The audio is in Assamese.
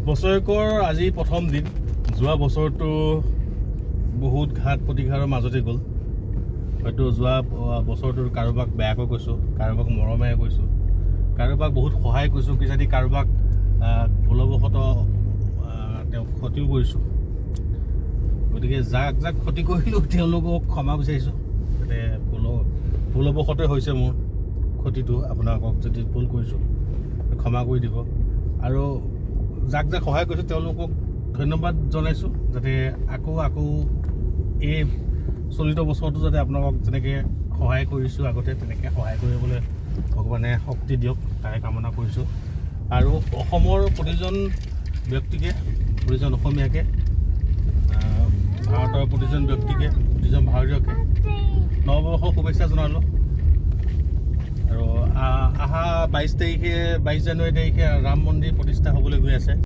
বছৰেকৰ আজি প্ৰথম দিন। যোৱা বছৰটো বহুত ঘাট প্ৰতিঘাৰৰ মাজতে গ'ল। হয়তো যোৱা বছৰটোৰ কাৰোবাক বেয়াকৈ কৈছোঁ, কাৰোবাক মৰমেৰে কৈছোঁ, কাৰোবাক বহুত সহায় কৰিছোঁ, কিজানি কাৰোবাক ভুলবশতঃ তেওঁক ক্ষতিও কৰিছোঁ। গতিকে যাক যাক ক্ষতি কৰিলোঁ তেওঁলোকক ক্ষমা বিচাৰিছোঁ। যাতে ভুলবশতঃ হৈছে মোৰ ক্ষতিটো। আপোনালোকক যদি ভুল কৰিছোঁ ক্ষমা কৰি দিব। আৰু যাক যাক সহায় কৰিছোঁ তেওঁলোকক ধন্যবাদ জনাইছোঁ। যাতে আকৌ এই চলিত বছৰটো যাতে আপোনালোকক যেনেকৈ সহায় কৰিছোঁ আগতে তেনেকৈ সহায় কৰিবলৈ ভগৱানে শক্তি দিয়ক, তাৰে কামনা কৰিছোঁ। আৰু অসমৰ প্ৰতিজন ব্যক্তিকে, প্ৰতিজন অসমীয়াকে, ভাৰতৰ প্ৰতিজন ব্যক্তিকে, প্ৰতিজন ভাৰতীয়কে নৱবৰ্ষৰ শুভেচ্ছা জনালোঁ। আৰু অহা 22 জানুৱাৰী তাৰিখে ৰাম মন্দিৰ প্ৰতিষ্ঠা হ'বলৈ গৈ আছে।